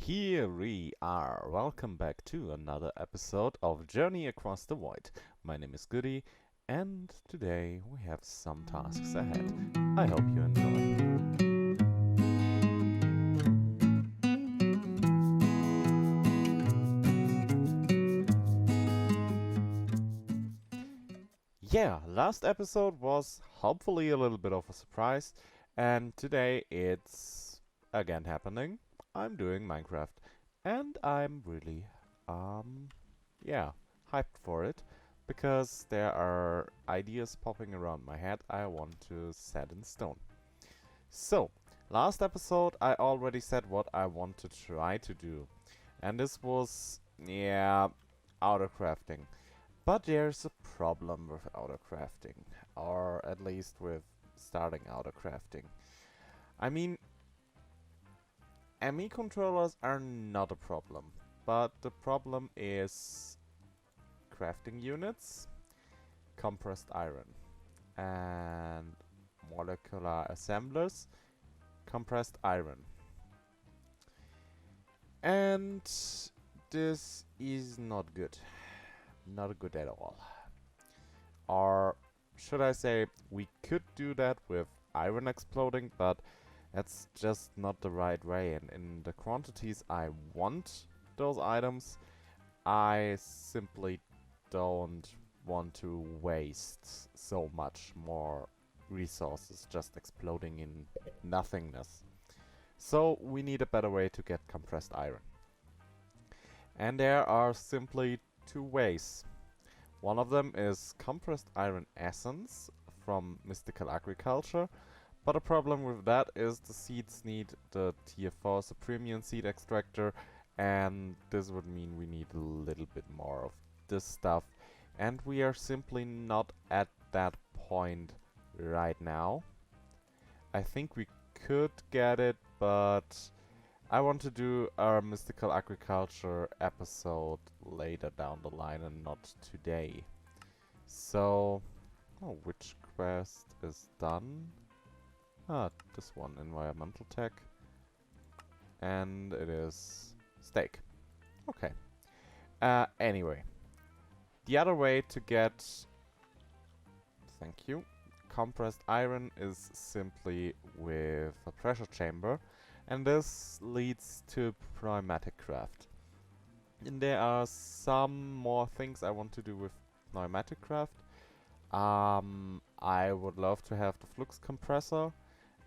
Here we are. Welcome back to another episode of Journey Across the Void. My name is Goody, and today we have some tasks ahead. I hope you enjoy. Yeah, last episode was hopefully a little bit of a surprise, and today it's again happening. I'm doing Minecraft, and I'm really, yeah, hyped for it because there are ideas popping around my head I want to set in stone. So, last episode I already said what I want to try to do, and this was, yeah, auto crafting. But there's a problem with auto crafting, or at least with starting auto crafting. I mean, ME controllers are not a problem, but the problem is crafting units, compressed iron, and molecular assemblers, compressed iron. And this is not good. Not good at all. Or should I say, we could do that with iron exploding, but that's just not the right way. And in the quantities I want those items, I simply don't want to waste so much more resources just exploding in nothingness. So we need a better way to get compressed iron. And there are simply two ways. One of them is compressed iron essence from Mystical Agriculture, but the problem with that is the seeds need the tier 4 Supremian seed extractor, and this would mean we need a little bit more of this stuff, and we are simply not at that point right now. I think we could get it, but I want to do our Mystical Agriculture episode later down the line and not today. So, oh, which quest is done? Ah, this one, environmental tech. And it is steak. Okay. Anyway. The other way to get, thank you, compressed iron is simply with a pressure chamber. And this leads to pneumatic craft. And there are some more things I want to do with pneumatic craft. I would love to have the flux compressor,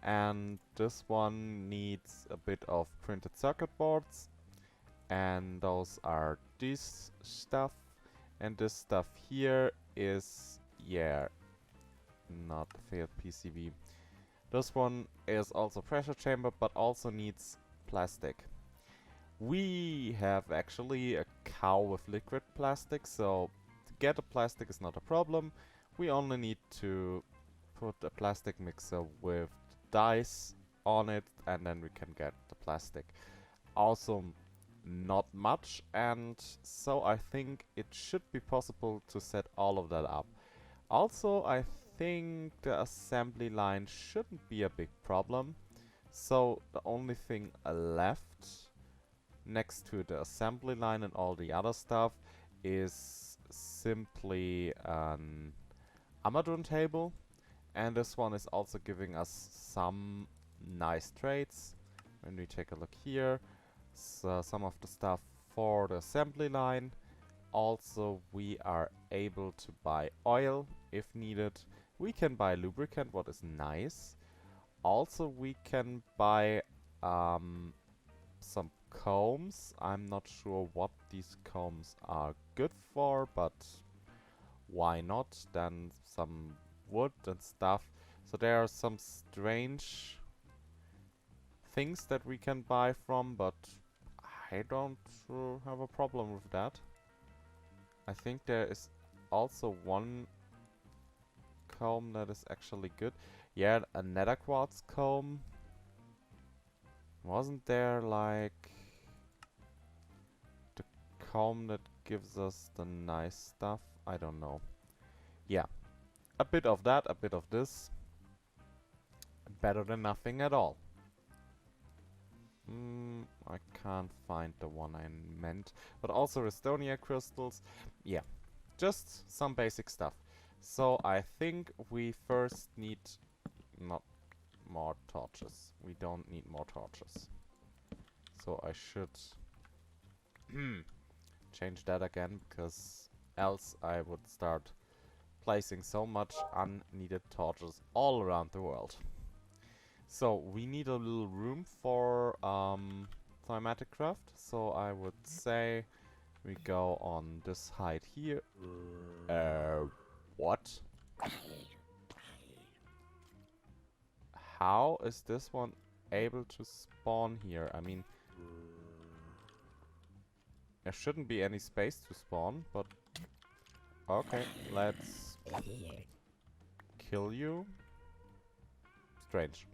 and this one needs a bit of printed circuit boards, and those are this stuff, and this stuff here is, yeah, not failed PCB. This one is also pressure chamber, but also needs plastic. We have actually a cow with liquid plastic, so to get a plastic is not a problem. We only need to put a plastic mixer with dyes on it, and then we can get the plastic. Also not much, and so I think it should be possible to set all of that up. Also, I think the assembly line shouldn't be a big problem. So the only thing left next to the assembly line and all the other stuff is simply an Amadon table, and this one is also giving us some nice traits. When we take a look here, so some of the stuff for the assembly line. Also, we are able to buy oil if needed. We can buy lubricant, what is nice. Also, we can buy some combs. I'm not sure what these combs are good for, but why not? Then some wood and stuff. So there are some strange things that we can buy from, but I don't have a problem with that. I think there is also one comb that is actually good. Yeah, a nether quartz comb. Wasn't there like the comb that gives us the nice stuff? I don't know. Yeah, a bit of that, a bit of this. Better than nothing at all. I I can't find the one I meant. But also Restonia crystals. Yeah, just some basic stuff. So I think we first need not more torches. We don't need more torches. So I should change that again, because else I would start placing so much unneeded torches all around the world. So we need a little room for thematic craft. So I would say we go on this height here. What? How is this one able to spawn here? I mean, there shouldn't be any space to spawn, but okay, let's kill you. Strange.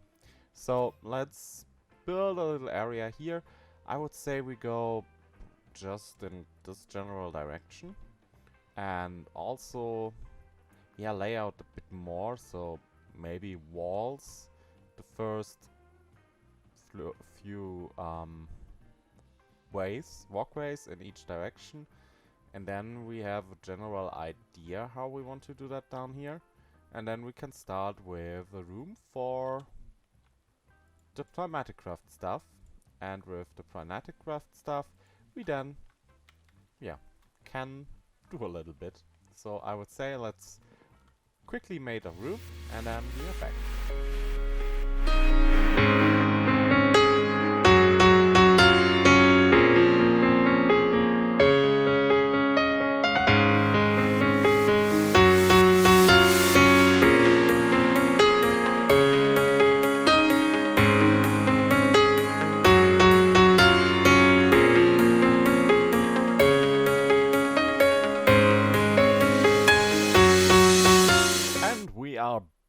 So let's build a little area here. I would say we go just in this general direction. And also, yeah, lay out a bit more. So maybe walls. The first few walkways in each direction. And then we have a general idea how we want to do that down here. And then we can start with a room for the Primatic Craft stuff. And with the Primatic Craft stuff, we then, yeah, can do a little bit. So I would say let's quickly make a room and then we are back.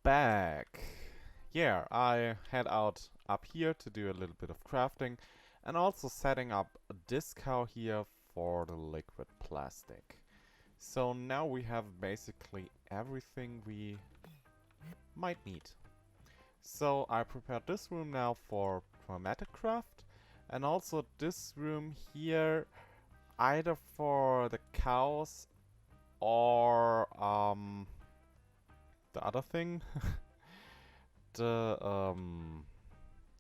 Back. Yeah, I head out up here to do a little bit of crafting and also setting up a disc here for the liquid plastic. So now we have basically everything we might need. So I prepared this room now for chromatic craft and also this room here either for the cows or the other thing,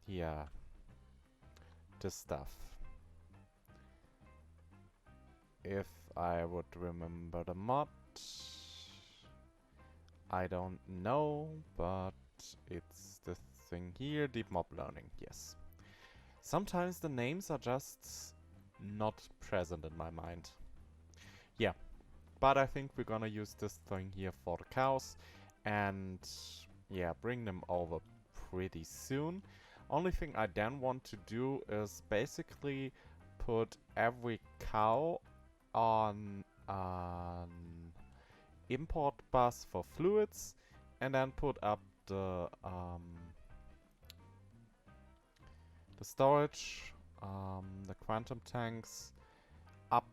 yeah, this stuff. If I would remember the mod, I don't know, but it's the thing here, deep mob learning, yes. Sometimes the names are just not present in my mind. Yeah, but I think we're gonna use this thing here for the cows. And yeah, bring them over pretty soon. Only thing I then want to do is basically put every cow on an import bus for fluids and then put up the storage, the quantum tanks up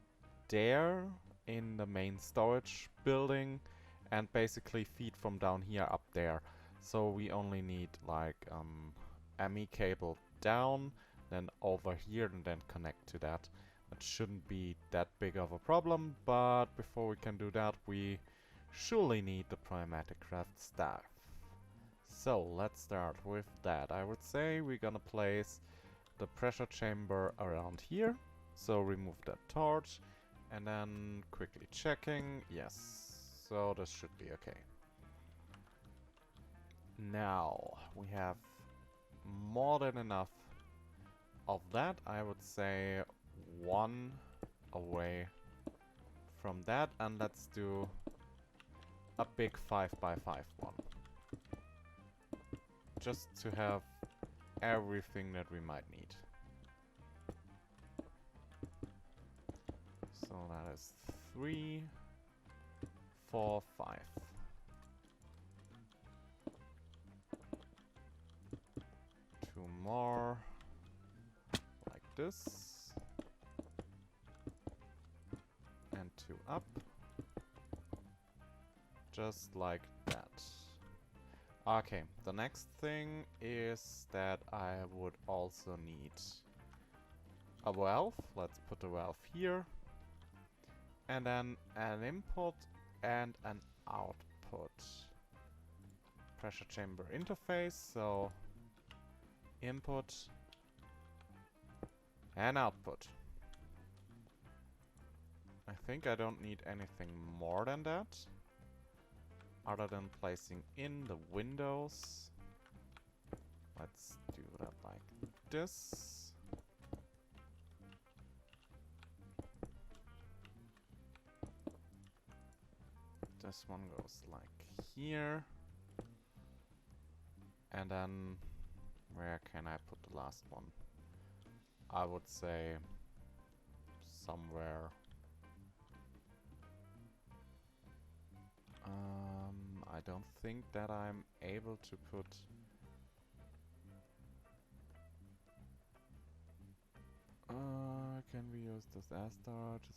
there in the main storage building. And basically feed from down here up there. So we only need like ME cable down, then over here and then connect to that. It shouldn't be that big of a problem, but before we can do that we surely need the Primatic Craft stuff. So let's start with that. I would say we're gonna place the pressure chamber around here. So remove that torch and then quickly checking, yes. So this should be okay. Now we have more than enough of that. I would say one away from that, and let's do a big 5x5 one. Just to have everything that we might need. So that is 3, 4, 5. Two more, like this, and 2 up, just like that. Okay, the next thing is that I would also need a valve. Let's put a valve here. And then an input and an output. Pressure chamber interface, so input and output. I think I don't need anything more than that, other than placing in the windows. Let's do that like this. This one goes like here. And then, where can I put the last one? I would say somewhere. I don't think that I'm able to put... can we use this as storage?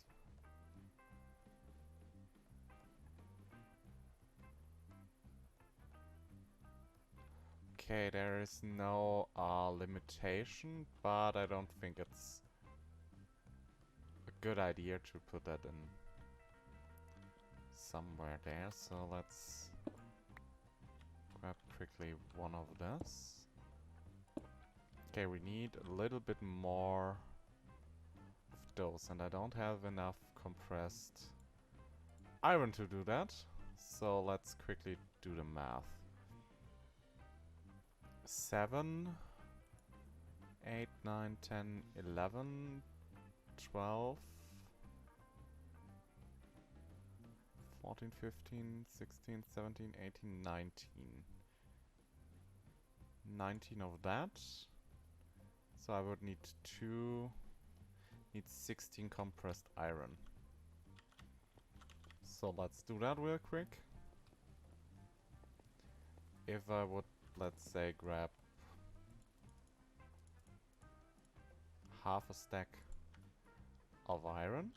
Okay, there is no limitation, but I don't think it's a good idea to put that in somewhere there. So let's grab quickly one of this. Okay, we need a little bit more of those, and I don't have enough compressed iron to do that. So let's quickly do the math. 7, 8, 9, 10, 11, 12, 14, 15, 16, 17, 18, 19. 19 of that. So I would need 16 compressed iron. So let's do that real quick. If I would, let's say, grab half a stack of iron.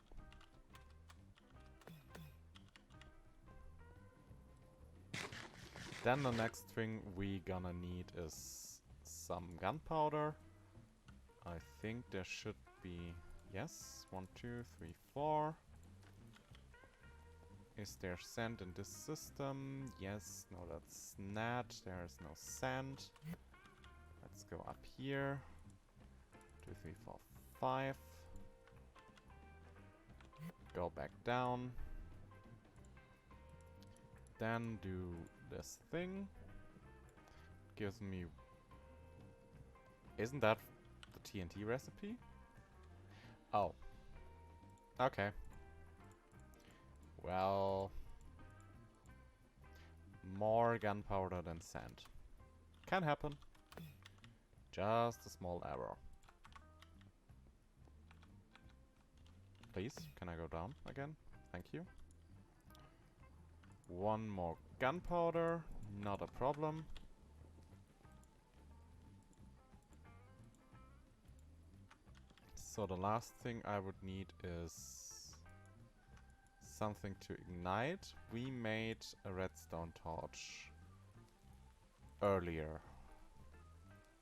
Then the next thing we gonna need is some gunpowder. I think there should be, yes, 1, 2, 3, 4. Is there sand in this system? Yes, no, that's not. There is no sand. Let's go up here. 2, 3, 4, 5. Go back down. Then do this thing. Gives me... Isn't that the TNT recipe? Oh. Okay. Well... More gunpowder than sand. Can happen. Just a small error. Please, can I go down again? Thank you. One more gunpowder. Not a problem. So the last thing I would need is something to ignite. We made a redstone torch earlier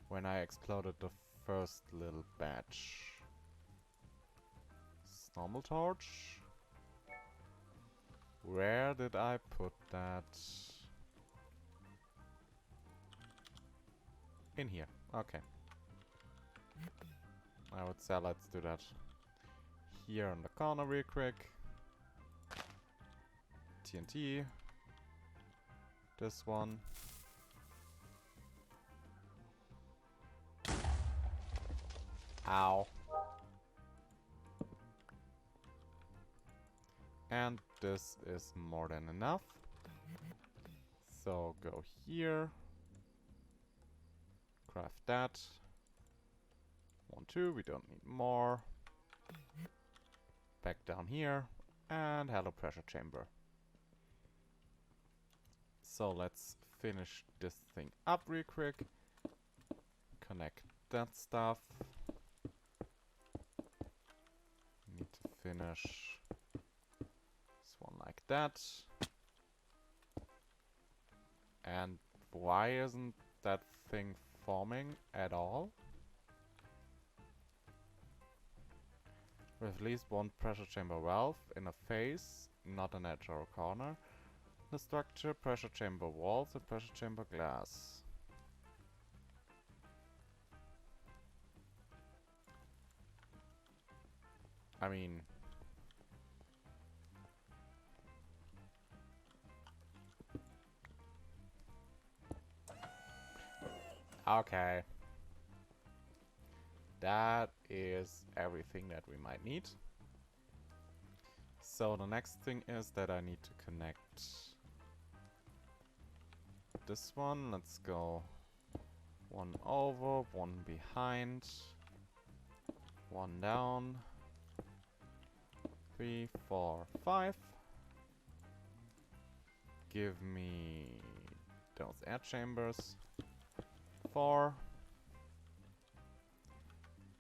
when I exploded the first little batch. Normal torch. Where did I put that? In here. Okay. I would say let's do that here in the corner real quick. TNT. This one. Ow. And this is more than enough. So go here. Craft that. 1, 2, we don't need more. Back down here. And hello pressure chamber. So let's finish this thing up real quick. Connect that stuff. Need to finish this one like that. And why isn't that thing forming at all? With at least one pressure chamber valve in a face, not an edge or a corner. The structure, pressure chamber walls and pressure chamber glass. I mean... Okay. That is everything that we might need. So the next thing is that I need to connect this one. Let's go one over, one behind, one down, 3, 4, 5. Give me those air chambers. 4.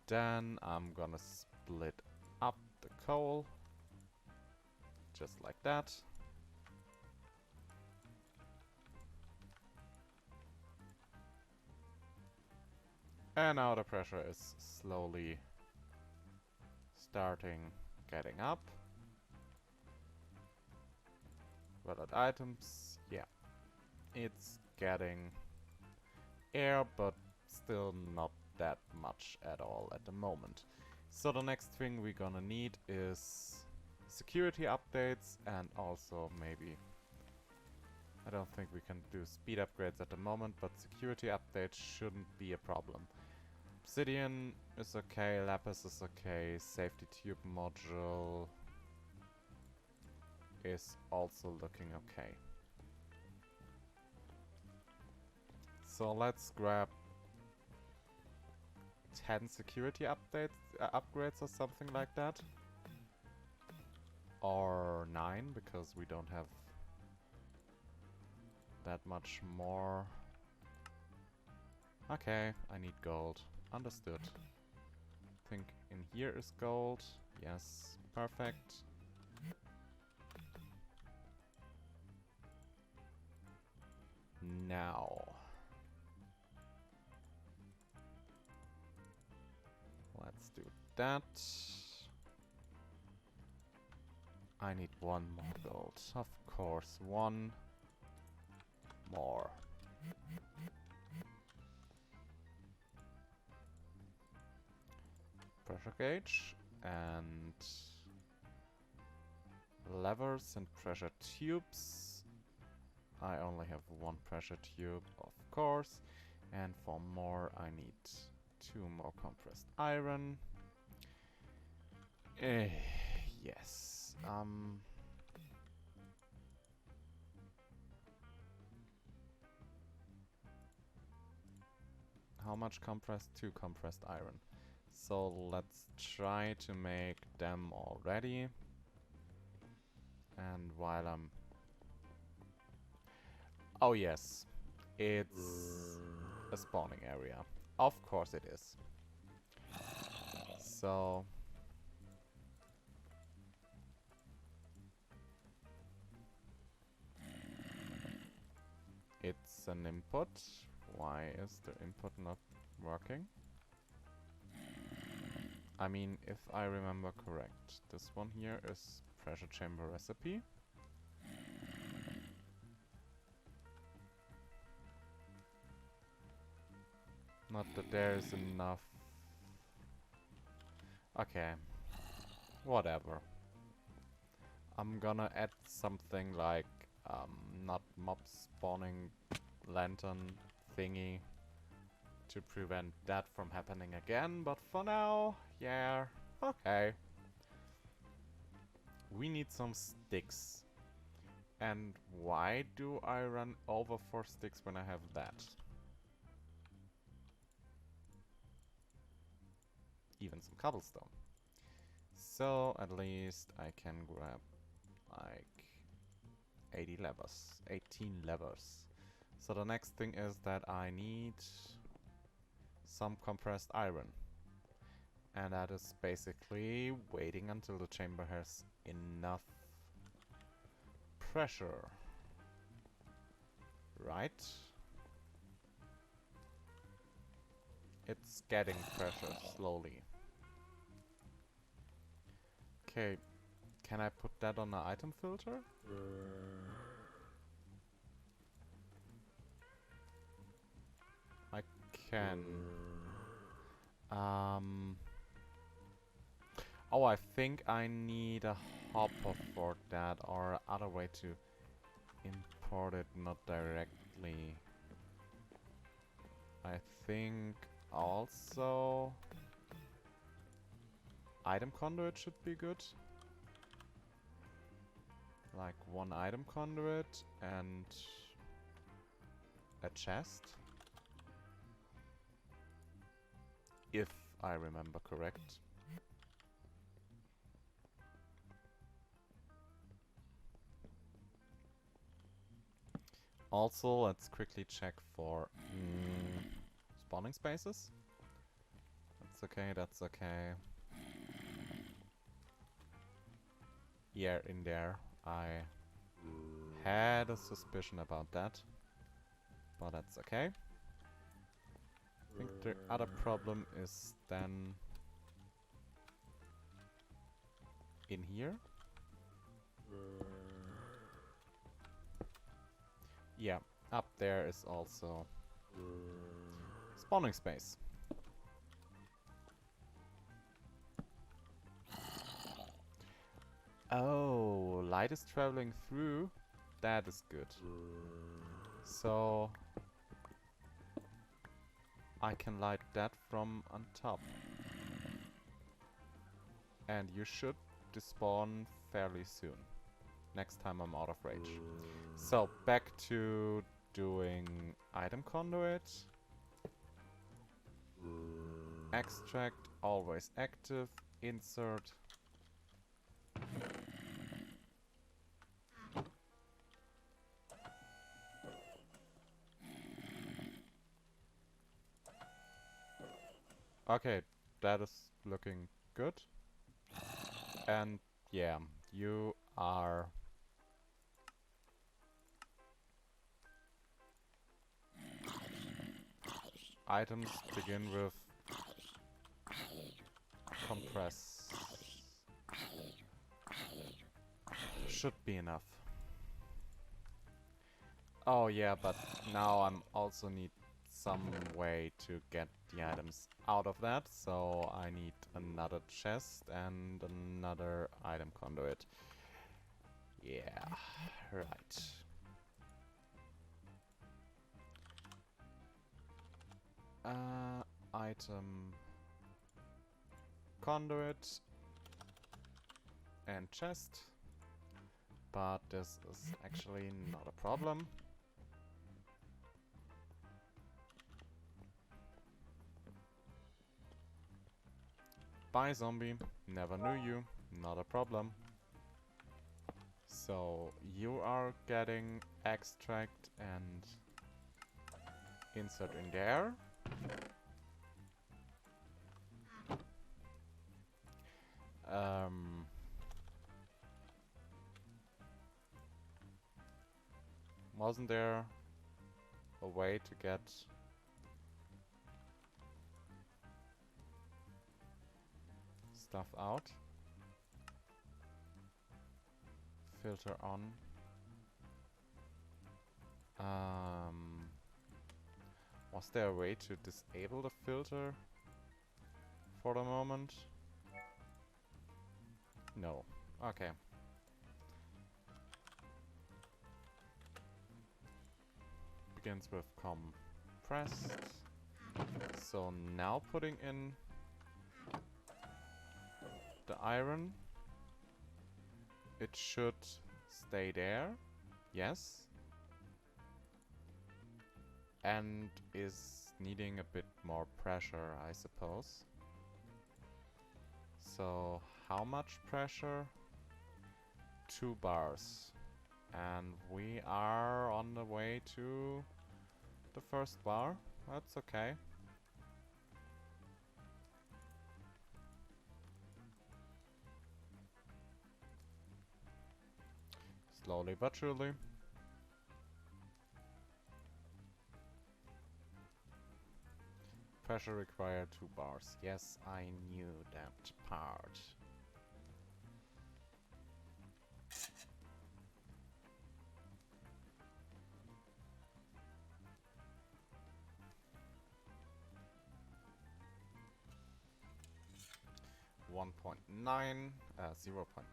Then I'm gonna split up the coal. Just like that. And now the pressure is slowly starting getting up. Valid items, yeah. It's getting air, but still not that much at all at the moment. So the next thing we're gonna need is security updates and also maybe... I don't think we can do speed upgrades at the moment, but security updates shouldn't be a problem. Obsidian is okay, lapis is okay, safety tube module is also looking okay. So let's grab 10 security upgrades or something like that. Or 9, because we don't have that much more. Okay, I need gold. Understood. Think in here is gold. Yes, perfect. Now. Let's do that. I need one more gold. Of course, one more. Pressure gauge and levers and pressure tubes. I only have one pressure tube, of course. And for more, I need 2 more compressed iron. Yes. How much compressed? 2 compressed iron. So let's try to make them already. And while I'm... Oh yes, it's a spawning area. Of course it is. So... it's an input. Why is the input not working? I mean, if I remember correct, this one here is pressure chamber recipe. Not that there is enough. Okay. Whatever. I'm gonna add something like, not mob spawning lantern thingy to prevent that from happening again, but for now, yeah, okay. We need some sticks. And why do I run over 4 sticks when I have that? Even some cobblestone. So at least I can grab like 80 levers, 18 levers. So the next thing is that I need some compressed iron. And that is basically waiting until the chamber has enough pressure. Right? It's getting pressure slowly. Okay, can I put that on an item filter? I can. Oh, I think I need a hopper for that, or other way to import it, not directly. I think also item conduit should be good. Like one item conduit and a chest. If I remember correct. Also, let's quickly check for spawning spaces. That's okay, that's okay. Yeah, in there. I had a suspicion about that. But that's okay. I think the other problem is then in here. Yeah, up there is also spawning space. Oh, light is traveling through. That is good. So I can light that from on top. And you should despawn fairly soon. Next time I'm out of rage. So back to doing item conduit. Extract, always active. Insert. Okay, that is looking good. And yeah, you are items begin with compress. Should be enough. Oh yeah, but now I'm also need some way to get the items out of that, so I need another chest and another item conduit. Yeah, right. Item conduit and chest. But this is actually not a problem. Bye zombie, never knew you, not a problem. So you are getting extract and insert in there. Wasn't there a way to get stuff out? Filter on. Was there a way to disable the filter for the moment? No. Okay. Begins with compressed. So now putting in the iron. It should stay there. Yes. And is needing a bit more pressure, I suppose. So how much pressure? 2 bars. And we are on the way to the first bar. That's okay. Slowly but surely. Pressure required 2 bars. Yes, I knew that part. 1.9, 0.9,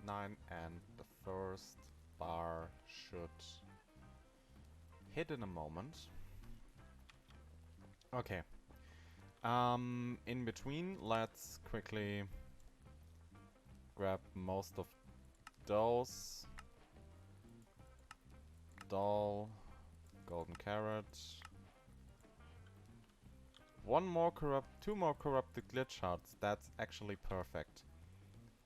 and the first bar should hit in a moment. Okay. In between, let's quickly grab most of those. Doll, golden carrot. Two more corrupted glitch hearts. That's actually perfect.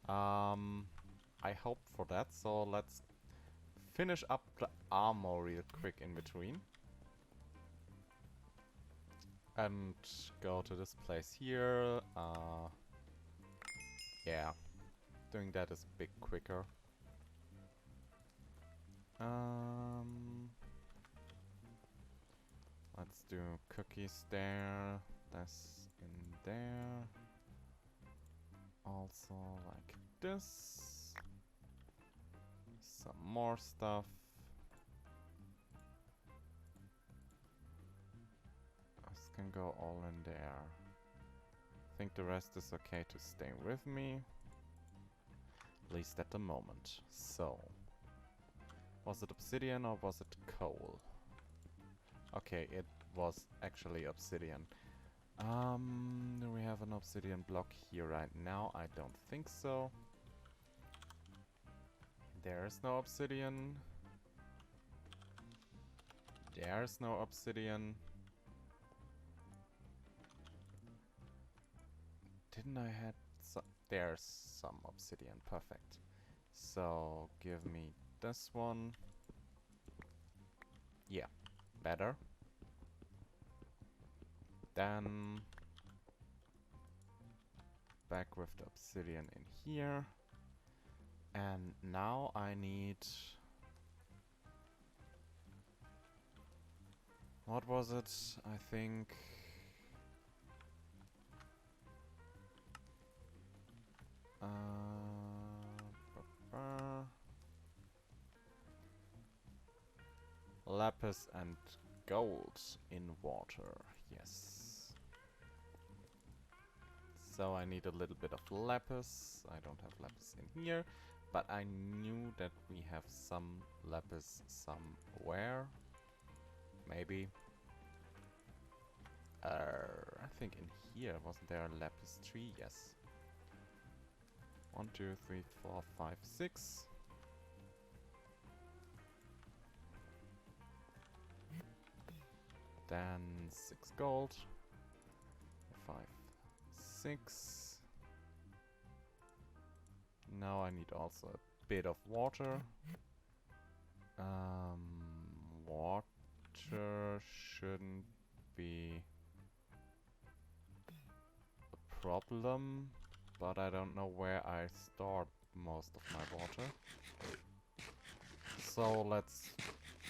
I hope for that. So let's finish up the armor real quick in between. And go to this place here. Yeah. Doing that is a bit quicker. Let's do cookies there. That's in there. Also like this. Some more stuff. This can go all in there. I think the rest is okay to stay with me. At least at the moment. So. Was it obsidian or was it coal? Okay, it was actually obsidian. Do we have an obsidian block here right now? I don't think so. There's no obsidian. There's no obsidian. Didn't I have some? There's some obsidian. Perfect. So, give me this one. Yeah, better. Then back with the obsidian in here. And now I need... What was it? I think... Lapis and gold in water. Yes. So I need a little bit of lapis. I don't have lapis in here, but I knew that we have some lapis somewhere. Maybe. I think in here, wasn't there a lapis tree? Yes. 1, 2, 3, 4, 5, 6. Then 6 gold. 5, 6. Now I need also a bit of water. Water shouldn't be a problem, but I don't know where I stored most of my water. So let's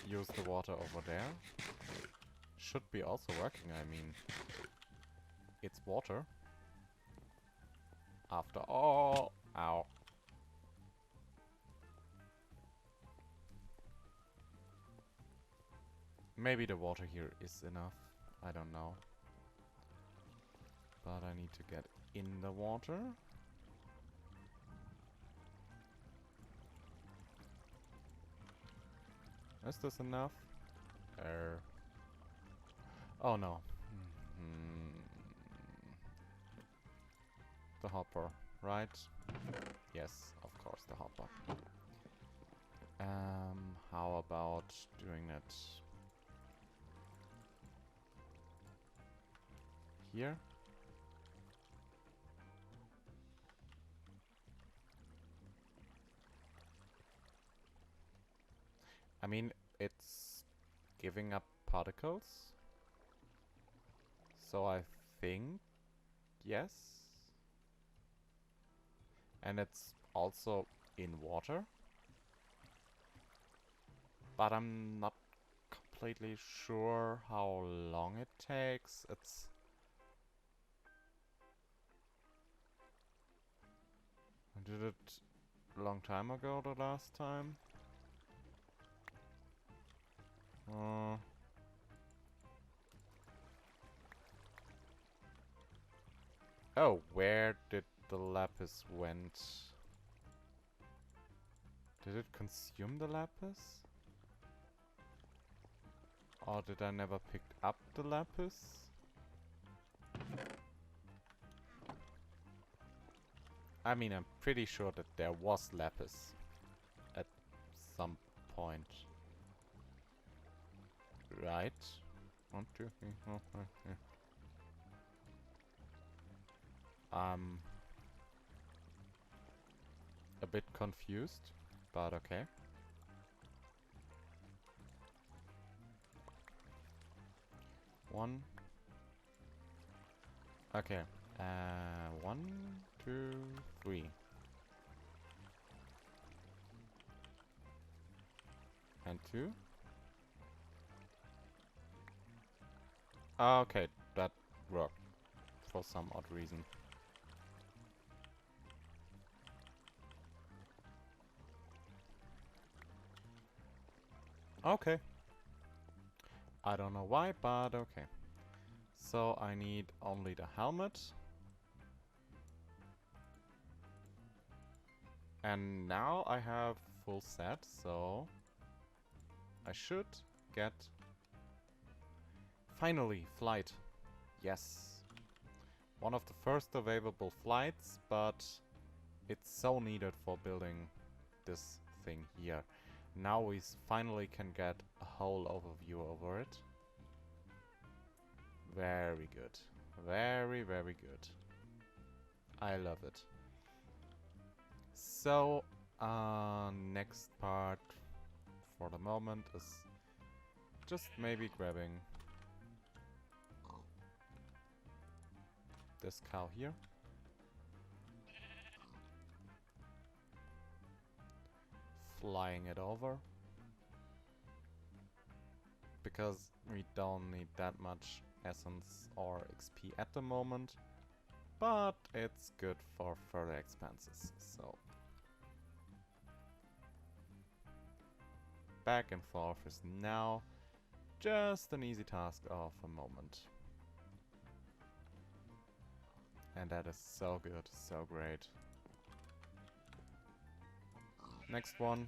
use the water over there. Should be also working, I mean, it's water. After all, ow. Maybe the water here is enough, I don't know. But I need to get in the water. Is this enough? Oh no. The hopper, right? Yes, of course, the hopper. How about doing it here? I mean, it's giving up particles. So I think yes. And it's also in water. But I'm not completely sure how long it takes. It's... I did it a long time ago the last time. Oh, where did the lapis went. Did it consume the lapis? Or did I never pick up the lapis? I mean, I'm pretty sure that there was lapis at some point. Right? 1, 2, 3, 4, 5, 6. A bit confused, but okay. One. Okay. 1, 2, 3. And 2. Okay, that worked for some odd reason. Okay. I don't know why, but okay. So I need only the helmet. And now I have full set, so I should get... Finally, flight. Yes. One of the first available flights, but it's so needed for building this thing here. Now we finally can get a whole overview over it. Very good. Very, very good. I love it. So, next part for the moment is just maybe grabbing this cow here. Flying it over. Because we don't need that much essence or XP at the moment. But it's good for further expenses, so... Back and forth is now just an easy task of a moment. And that is so good, so great. Next one.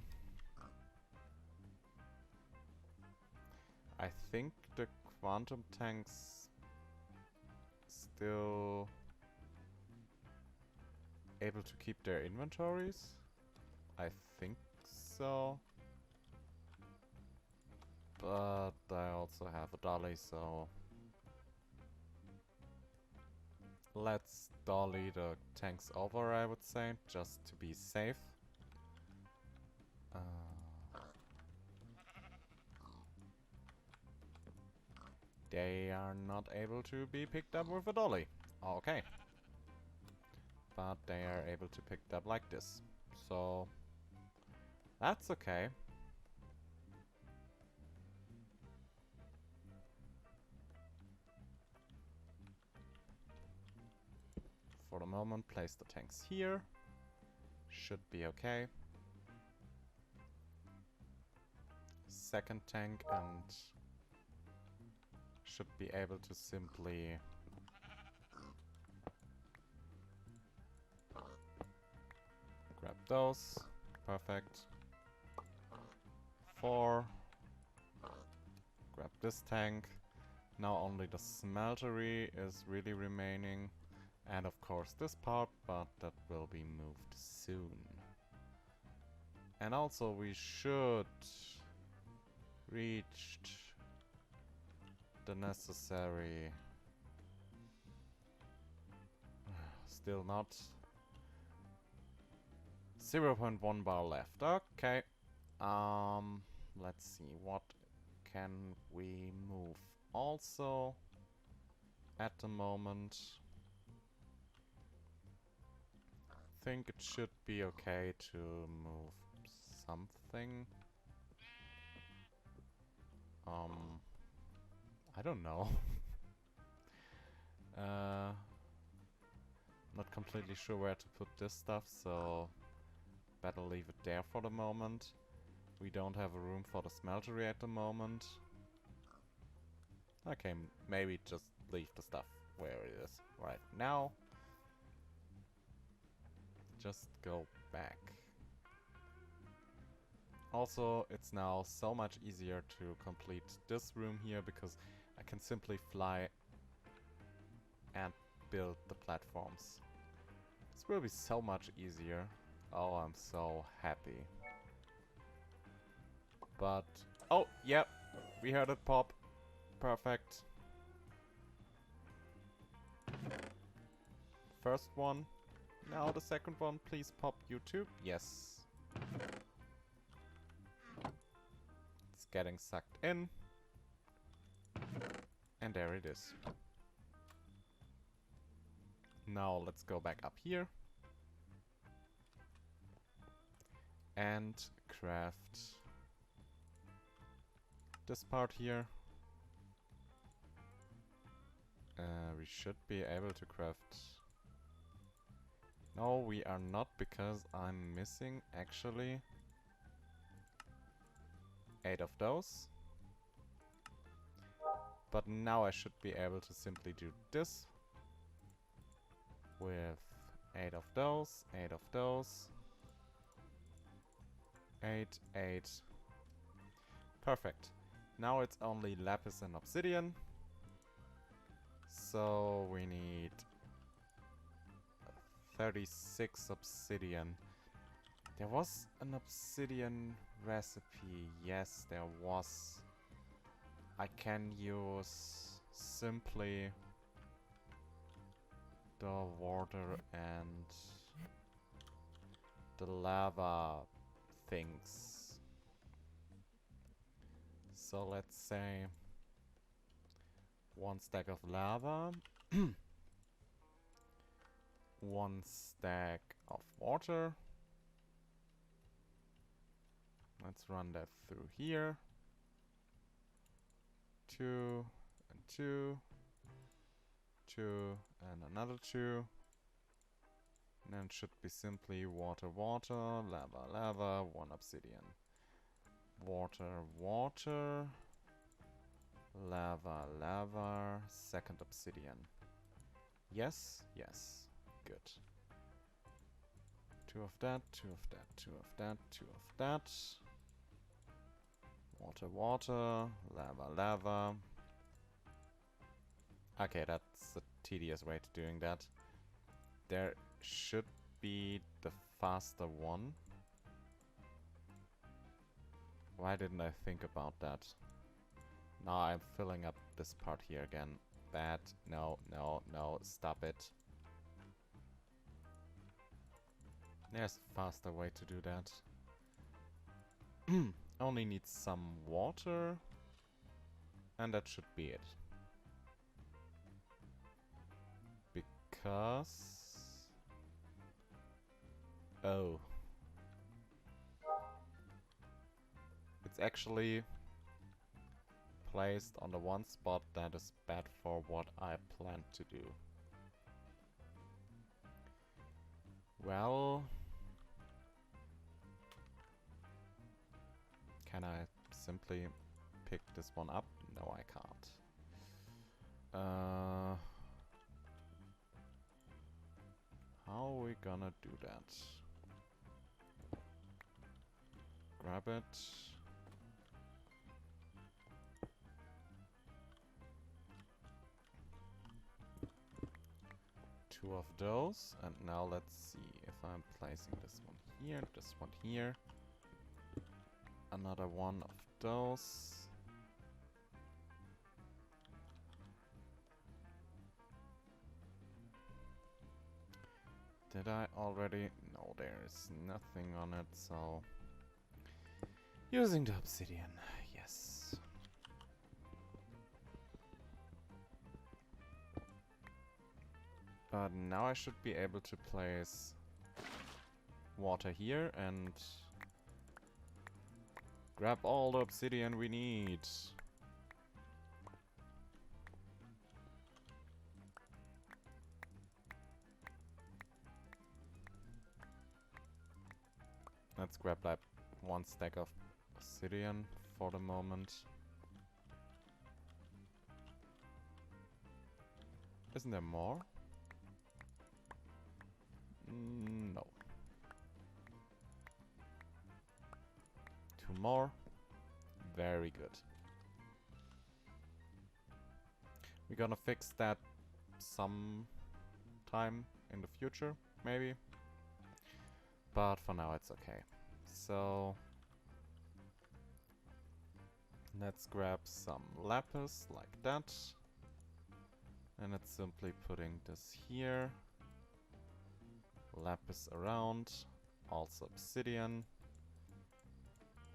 I think the quantum tanks still able to keep their inventories? I think so. But I also have a dolly, so... Let's dolly the tanks over, I would say, just to be safe. They are not able to be picked up with a dolly. Okay. But they are able to pick it up like this. So... That's okay. For the moment, place the tanks here. Should be okay. Second tank and should be able to simply grab those. Perfect. 4. Grab this tank. Now only the smeltery is really remaining. And of course this part, but that will be moved soon. And also we should reach the necessary... Still not. 0.1 bar left. Okay. Let's see, what can we move? Also, at the moment, think it should be okay to move something. I don't know. Not completely sure where to put this stuff, so better leave it there for the moment. We don't have a room for the smeltery at the moment. Okay, maybe just leave the stuff where it is right now. just go back. Also, it's now so much easier to complete this room here because I can simply fly and build the platforms. This will be so much easier. Oh, I'm so happy. But... oh, yep. We heard it pop. Perfect. First one. Now the second one. Please pop you too. Yes. It's getting sucked in. And there it is. Now let's go back up here. And craft this part here. We should be able to craft... no, we are not, because I'm missing actually 8 of those. But now I should be able to simply do this with 8 of those, 8 of those. 8, 8. Perfect. Now it's only lapis and obsidian. So we need 36 obsidian. There was an obsidian recipe. Yes, there was. I can use simply the water and the lava things. So let's say 1 stack of lava, 1 stack of water. Let's run that through here. 2 and 2, 2 and another 2. And then it should be simply water, water, lava, lava, 1 obsidian. Water, water, lava, lava, 2nd obsidian. Yes, yes, good. 2 of that, 2 of that, 2 of that, 2 of that. Water, water, lava, lava. Okay, that's a tedious way to doing that. There should be the faster one. Why didn't I think about that? Now I'm filling up this part here again. Bad. No, no, no. Stop it. There's a faster way to do that. Only needs some water. And that should be it. Because... oh. It's actually placed on the one spot that is bad for what I planned to do. Well... can I simply pick this one up? No, I can't. How are we gonna do that? Grab it. Two of those, and now let's see if I'm placing this one here, another one of those. Did I already? No, there's nothing on it, so... using the obsidian, yes. But now I should be able to place water here and grab all the obsidian we need. Let's grab like 1 stack of obsidian for the moment. Isn't there more? No. some more. Very good. We're gonna fix that some time in the future, maybe. But for now it's okay. So let's grab some lapis like that. And it's simply putting this here. Lapis around. Also obsidian.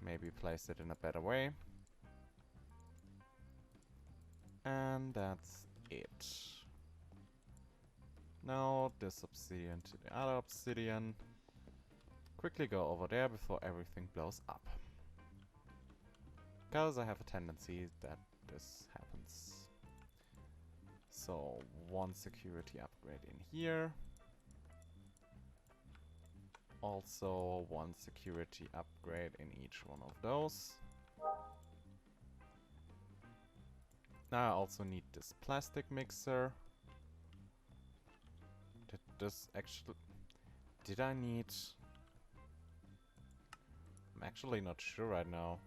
Maybe place it in a better way. And that's it. Now this obsidian to the other obsidian. Quickly go over there before everything blows up. Because I have a tendency that this happens. So, one security upgrade in here. Also, one security upgrade in each one of those. Now I also need this plastic mixer. Did this actually... Did I need... I'm actually not sure right now.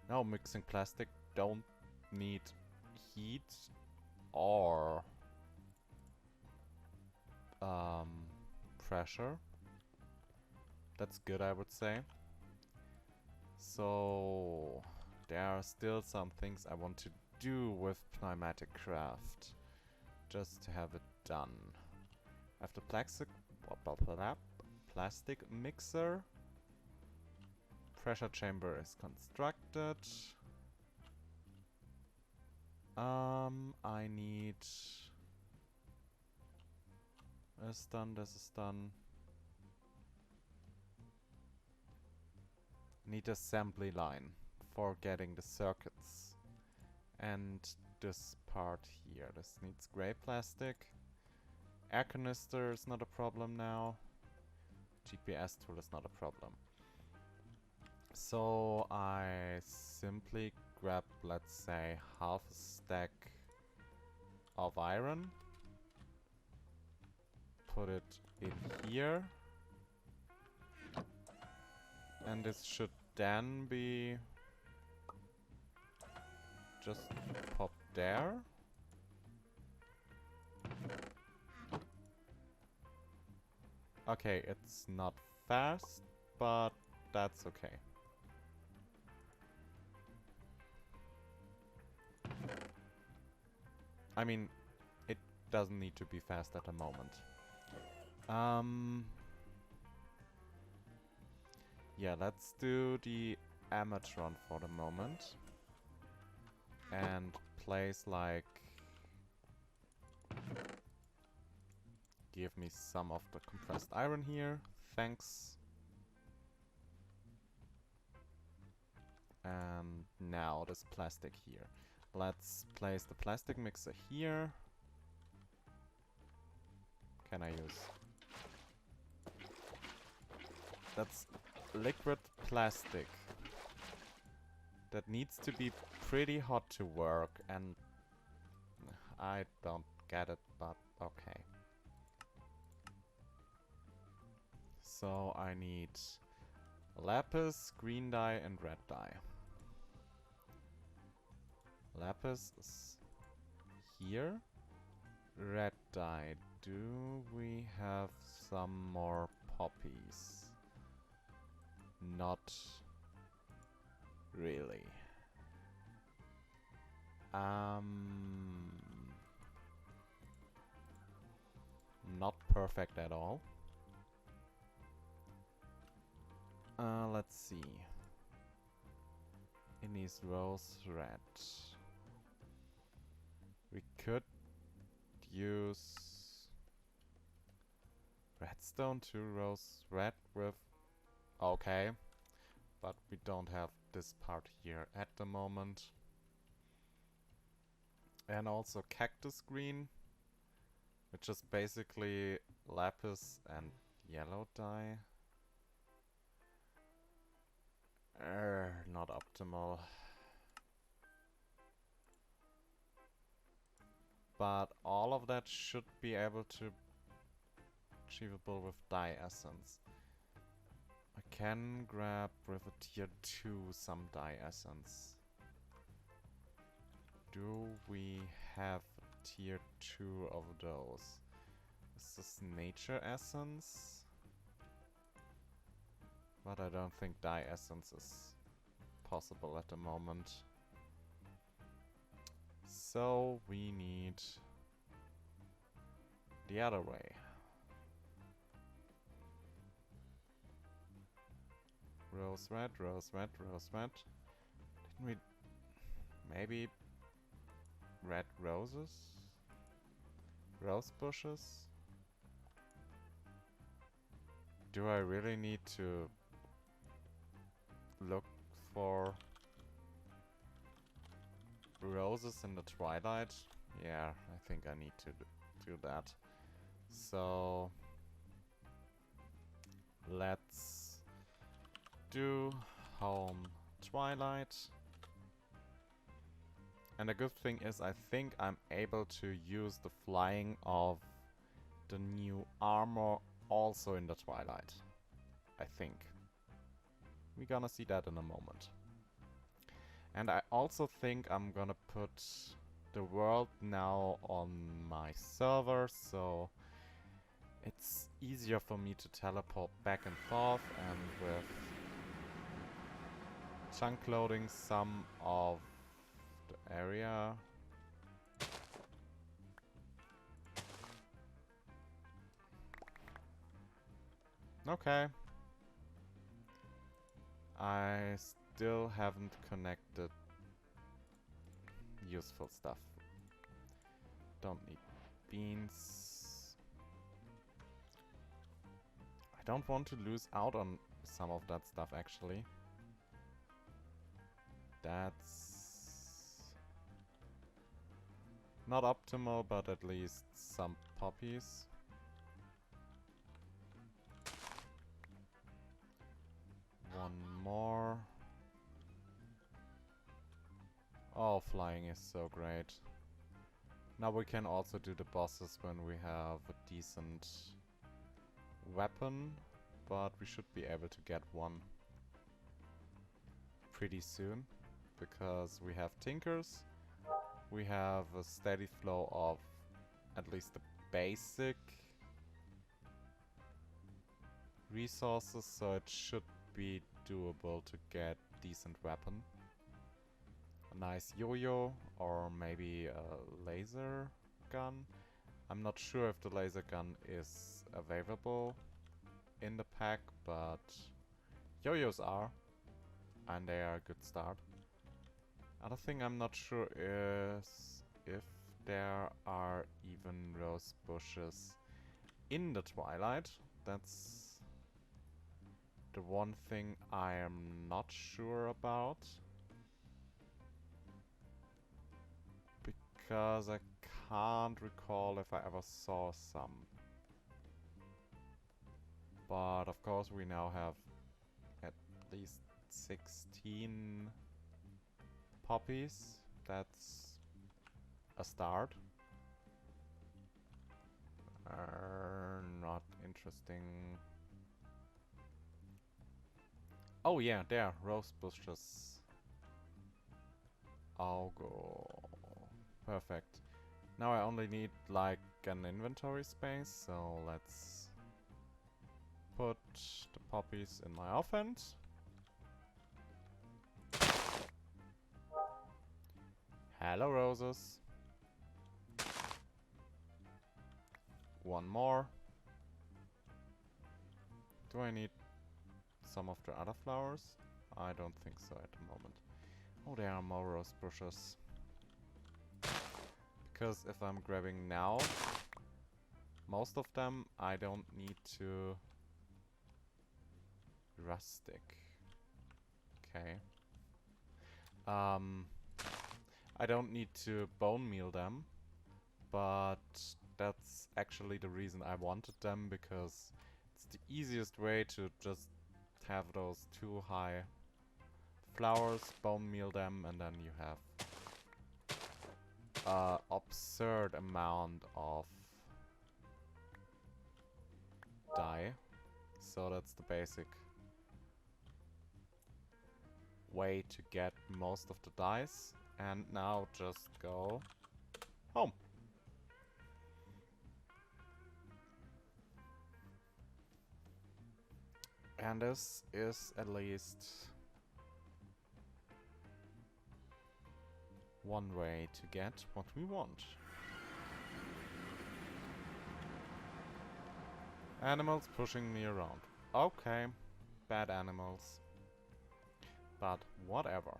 No, mixing plastic don't need heat or pressure. That's good, I would say. So there are still some things I want to do with pneumatic craft, just to have it done. I have the plastic mixer. Pressure chamber is constructed. I need... This is done, this is done. Need assembly line for getting the circuits. And this part here, this needs grey plastic. Air canister is not a problem now. GPS tool is not a problem. So I simply grab, let's say, half a stack of iron. Put it in here. And this should then be just pop there. Okay, it's not fast, but that's okay. I mean, it doesn't need to be fast at the moment. Yeah, let's do the Amatron for the moment. And place like... Give me some of the compressed iron here. Thanks. And now this plastic here. Let's place the plastic mixer here. Can I use... That's liquid plastic. That needs to be pretty hot to work, and I don't get it, but okay. So I need lapis, green dye, and red dye. Lapis is here. Red dye. Do we have some more poppies? Not really. Not perfect at all. Let's see. It needs rose red. We could use redstone to rose red with... Okay. But we don't have this part here at the moment. And also cactus green, which is basically lapis and yellow dye. Not optimal. But all of that should be able to achievable with dye essence. I can grab with a tier 2 some dye essence. Do we have a tier 2 of those? Is this nature essence? But I don't think dye essence is possible at the moment. So we need the other way. Rose red, rose red, rose red. Didn't we... Maybe... Red roses? Rose bushes? Do I really need to look for roses in the twilight? Yeah, I think I need to do that. So... Let's do home twilight. And the good thing is I think I'm able to use the flying of the new armor also in the twilight. I think. We're gonna see that in a moment. And I also think I'm gonna put the world now on my server, so it's easier for me to teleport back and forth, and with chunk loading some of the area. Okay. I still haven't connected useful stuff. Don't need beans. I don't want to lose out on some of that stuff actually. That's not optimal, but at least some poppies. One more. Oh, flying is so great. Now we can also do the bosses when we have a decent weapon, but we should be able to get one pretty soon, because we have tinkers, we have a steady flow of at least the basic resources, so it should be doable to get decent weapon. A nice yo-yo, or maybe a laser gun. I'm not sure if the laser gun is available in the pack, but yo-yos are, and they are a good start. Other thing I'm not sure is if there are even rose bushes in the twilight. That's the one thing I am not sure about. Because I can't recall if I ever saw some. But of course we now have at least 16 poppies. That's a start. Not interesting. Oh yeah, there, rose bushes. I'll go. Perfect. Now I only need like an inventory space, so let's put the poppies in my offhand. Hello, roses. One more. Do I need some of the other flowers? I don't think so at the moment. Oh, there are more rose bushes. Because if I'm grabbing now, most of them I don't need to rustic. Okay. I don't need to bone meal them, but that's actually the reason I wanted them, because it's the easiest way to just have those 2 high flowers, bone meal them, and then you have absurd amount of dye. So that's the basic way to get most of the dice. And now just go home. And this is at least one way to get what we want. Animals pushing me around. Okay, bad animals. But whatever.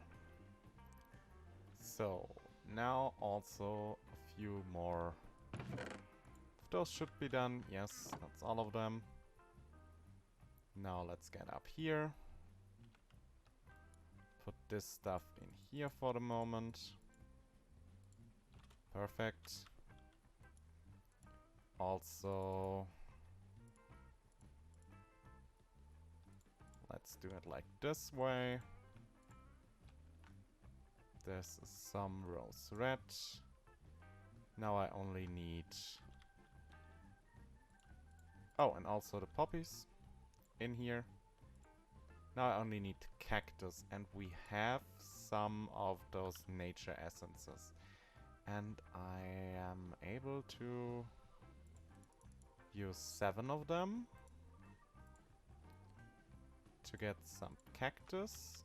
So, now also a few more. Those should be done. Yes, that's all of them. Now let's get up here. Put this stuff in here for the moment. Perfect. Also, let's do it like this way. This is some rose red. Now I only need... Oh, and also the poppies in here. Now I only need cactus, and we have some of those nature essences. And I am able to use 7 of them to get some cactus.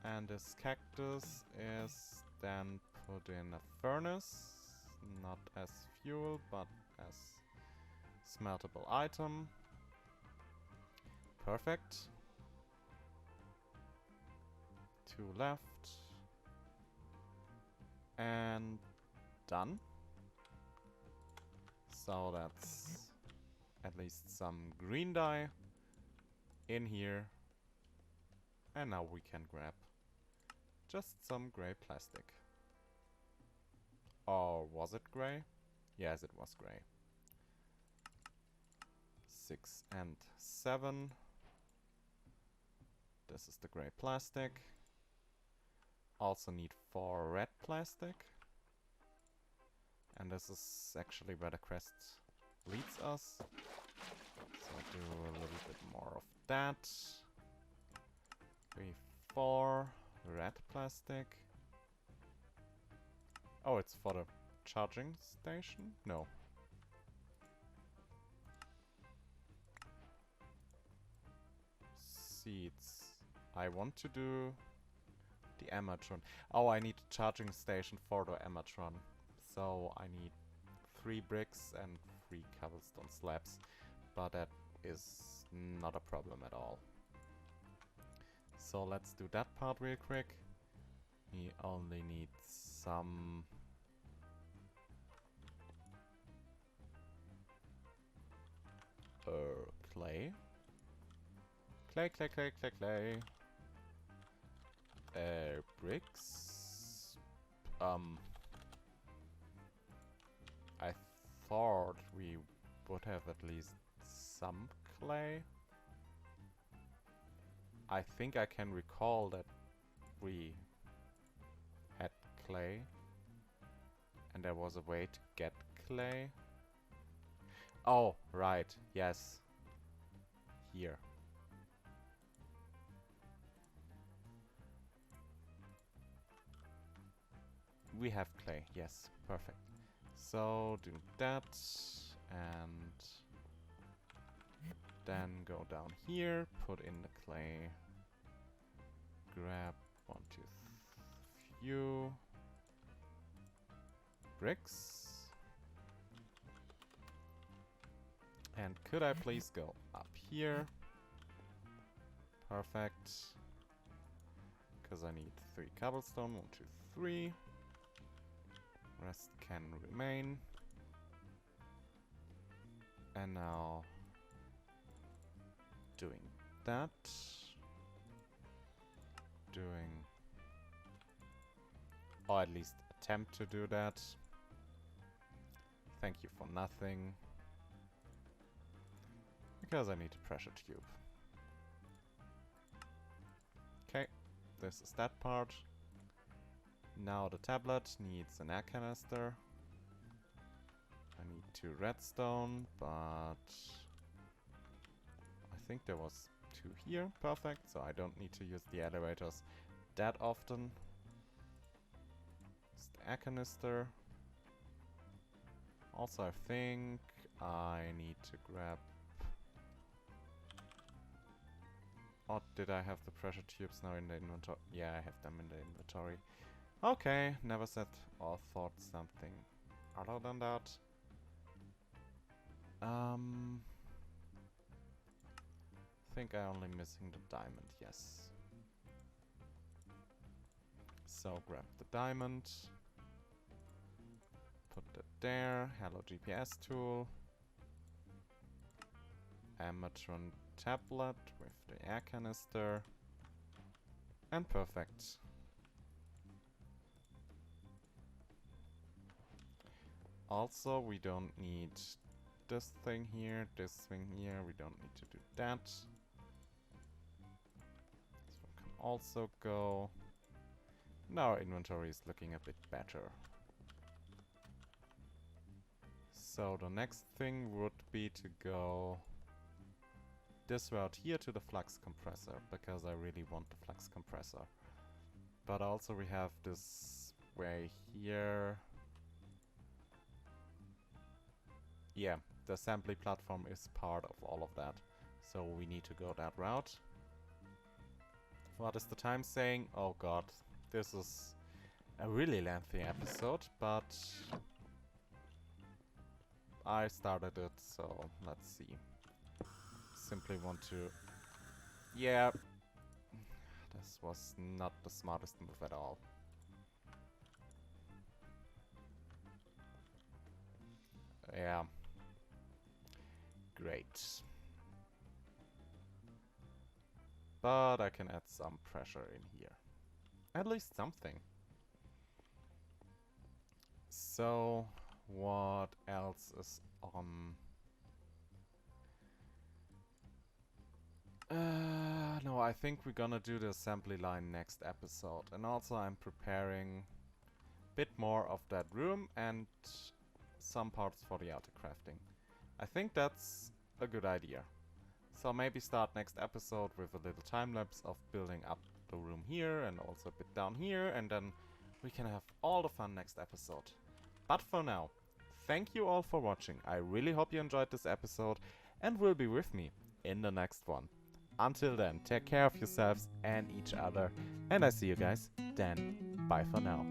And this cactus is then put in a furnace, not as fuel, but as smeltable item. Perfect. 2 left. And done. So that's at least some green dye in here. And now we can grab just some grey plastic. Or was it grey? Yes, it was grey. 6 and 7. This is the grey plastic. Also need 4 red plastic. And this is actually where the quest leads us. So do a little bit more of that. 3, 4 red plastic. Oh, it's for the charging station? No. Seeds. I want to do the Amatron. Oh, I need a charging station for the Amatron. So I need 3 bricks and 3 cobblestone slabs. But that is not a problem at all. So let's do that part real quick. We only need some... clay. Clay. Bricks. I thought we would have at least some clay. I think I can recall that we had clay. And there was a way to get clay. Oh, right. Yes. Here. We have clay. Yes. Perfect. So do that. And then go down here. Put in the clay. Grab 1, 2, few bricks. And could I please go up here? Perfect. Because I need 3 cobblestone. 1, 2, 3. Rest can remain. And now doing that. Doing... or at least attempt to do that. Thank you for nothing. Because I need a pressure tube. Okay, this is that part. Now the tablet needs an air canister. I need 2 redstone, but I think there was to here. Perfect. So I don't need to use the elevators that often. It's the air canister. Also, I think I need to grab... Or did I have the pressure tubes now in the inventory? Yeah, I have them in the inventory. Okay, never said or thought something other than that. Think I'm only missing the diamond, yes. So grab the diamond. Put that there. Hello GPS tool. Amatron tablet with the air canister. And perfect. Also, we don't need this thing here, this thing here. We don't need to do that. This one can also go. Now our inventory is looking a bit better. So the next thing would be to go this route here to the flux compressor, because I really want the flux compressor. But also we have this way here. Yeah, the assembly platform is part of all of that. So we need to go that route. What is the time saying? Oh god, this is a really lengthy episode, but I started it, so let's see. Simply want to... Yeah, this was not the smartest move at all. Yeah. Great. But I can add some pressure in here. At least something. So, what else is on? No, I think we're gonna do the assembly line next episode. And also I'm preparing a bit more of that room and some parts for the auto crafting. I think that's a good idea. So maybe start next episode with a little time lapse of building up the room here and also a bit down here, and then we can have all the fun next episode. But for now, thank you all for watching. I really hope you enjoyed this episode and will be with me in the next one. Until then, take care of yourselves and each other, and I see you guys then. Bye for now.